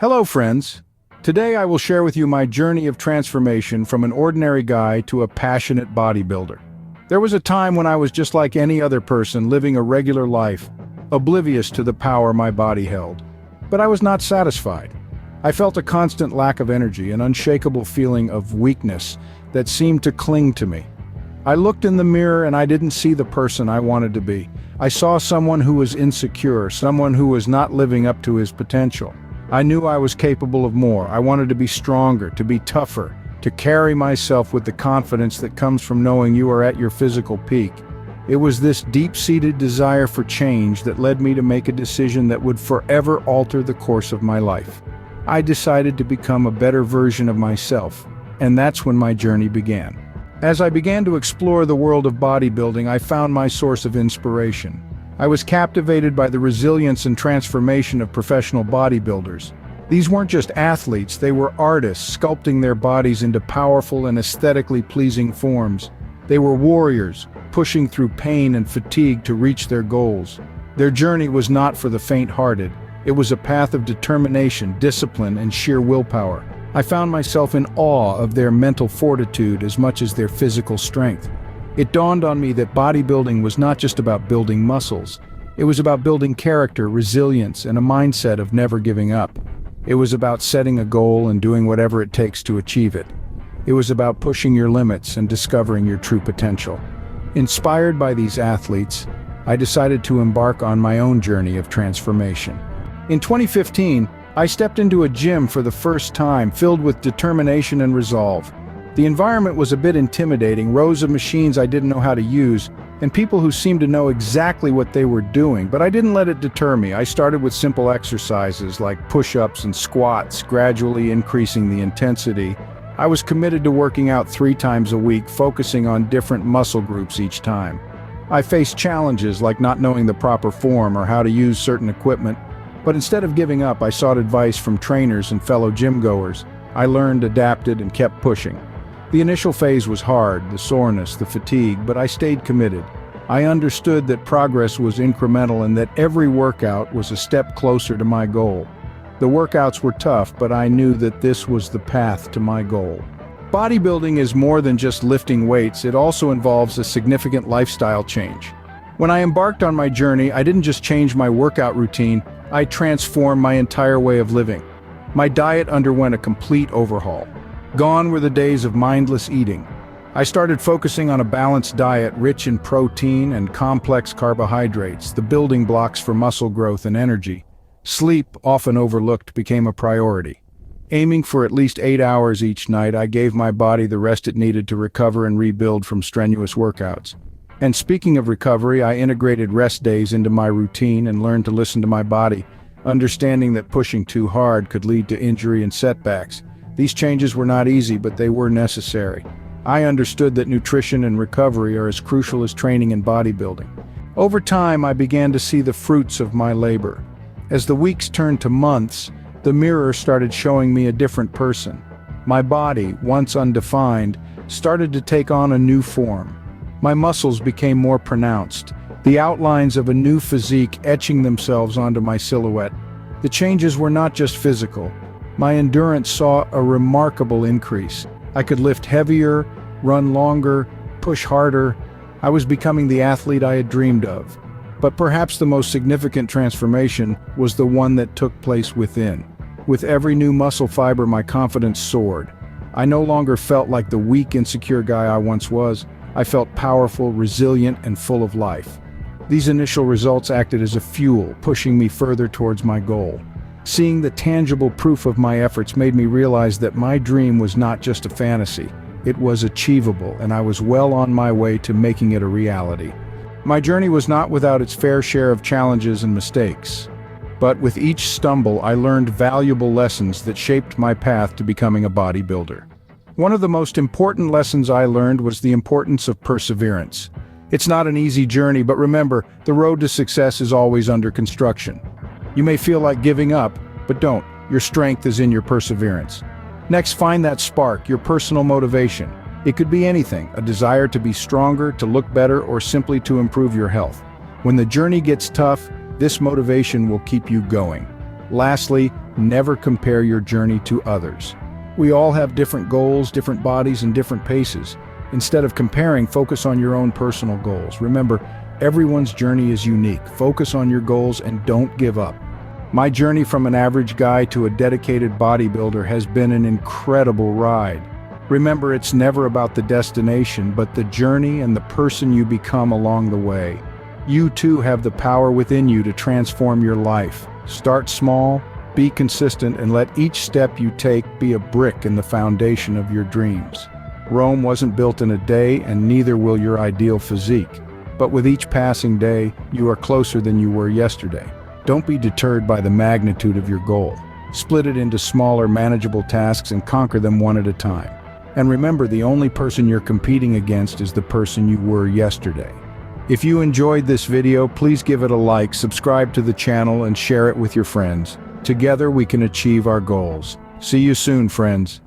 Hello, friends. Today I will share with you my journey of transformation from an ordinary guy to a passionate bodybuilder. There was a time when I was just like any other person living a regular life, oblivious to the power my body held. But I was not satisfied. I felt a constant lack of energy, an unshakable feeling of weakness that seemed to cling to me. I looked in the mirror and I didn't see the person I wanted to be. I saw someone who was insecure, someone who was not living up to his potential. I knew I was capable of more. I wanted to be stronger, to be tougher, to carry myself with the confidence that comes from knowing you are at your physical peak. It was this deep-seated desire for change that led me to make a decision that would forever alter the course of my life. I decided to become a better version of myself, and that's when my journey began. As I began to explore the world of bodybuilding, I found my source of inspiration. I was captivated by the resilience and transformation of professional bodybuilders. These weren't just athletes, they were artists sculpting their bodies into powerful and aesthetically pleasing forms. They were warriors, pushing through pain and fatigue to reach their goals. Their journey was not for the faint-hearted. It was a path of determination, discipline, and sheer willpower. I found myself in awe of their mental fortitude as much as their physical strength. It dawned on me that bodybuilding was not just about building muscles. It was about building character, resilience, and a mindset of never giving up. It was about setting a goal and doing whatever it takes to achieve it. It was about pushing your limits and discovering your true potential. Inspired by these athletes, I decided to embark on my own journey of transformation. In 2015, I stepped into a gym for the first time, filled with determination and resolve. The environment was a bit intimidating, rows of machines I didn't know how to use, and people who seemed to know exactly what they were doing, but I didn't let it deter me. I started with simple exercises like push-ups and squats, gradually increasing the intensity. I was committed to working out 3 times a week, focusing on different muscle groups each time. I faced challenges like not knowing the proper form or how to use certain equipment, but instead of giving up, I sought advice from trainers and fellow gym-goers. I learned, adapted, and kept pushing. The initial phase was hard, the soreness, the fatigue, but I stayed committed. I understood that progress was incremental and that every workout was a step closer to my goal. The workouts were tough, but I knew that this was the path to my goal. Bodybuilding is more than just lifting weights, it also involves a significant lifestyle change. When I embarked on my journey, I didn't just change my workout routine, I transformed my entire way of living. My diet underwent a complete overhaul. Gone were the days of mindless eating. I started focusing on a balanced diet rich in protein and complex carbohydrates, the building blocks for muscle growth and energy. Sleep, often overlooked, became a priority. Aiming for at least 8 hours each night, I gave my body the rest it needed to recover and rebuild from strenuous workouts. And speaking of recovery, I integrated rest days into my routine and learned to listen to my body, understanding that pushing too hard could lead to injury and setbacks. These changes were not easy, but they were necessary. I understood that nutrition and recovery are as crucial as training and bodybuilding. Over time, I began to see the fruits of my labor. As the weeks turned to months, the mirror started showing me a different person. My body, once undefined, started to take on a new form. My muscles became more pronounced, the outlines of a new physique etching themselves onto my silhouette. The changes were not just physical. My endurance saw a remarkable increase. I could lift heavier, run longer, push harder. I was becoming the athlete I had dreamed of. But perhaps the most significant transformation was the one that took place within. With every new muscle fiber, my confidence soared. I no longer felt like the weak, insecure guy I once was. I felt powerful, resilient, and full of life. These initial results acted as a fuel, pushing me further towards my goal. Seeing the tangible proof of my efforts made me realize that my dream was not just a fantasy. It was achievable, and I was well on my way to making it a reality. My journey was not without its fair share of challenges and mistakes. But with each stumble, I learned valuable lessons that shaped my path to becoming a bodybuilder. One of the most important lessons I learned was the importance of perseverance. It's not an easy journey, but remember, the road to success is always under construction. You may feel like giving up, but don't. Your strength is in your perseverance. Next, find that spark, your personal motivation. It could be anything, a desire to be stronger, to look better, or simply to improve your health. When the journey gets tough, this motivation will keep you going. Lastly, Never compare your journey to others. We all have different goals, different bodies, and different paces. Instead of comparing, focus on your own personal goals. Remember, everyone's journey is unique. Focus on your goals and don't give up. My journey from an average guy to a dedicated bodybuilder has been an incredible ride. Remember, it's never about the destination, but the journey and the person you become along the way. You too have the power within you to transform your life. Start small, be consistent, and let each step you take be a brick in the foundation of your dreams. Rome wasn't built in a day, and neither will your ideal physique. But with each passing day, you are closer than you were yesterday. Don't be deterred by the magnitude of your goal. Split it into smaller, manageable tasks and conquer them one at a time. And remember, the only person you're competing against is the person you were yesterday. If you enjoyed this video, please give it a like, subscribe to the channel, and share it with your friends. Together we can achieve our goals. See you soon, friends.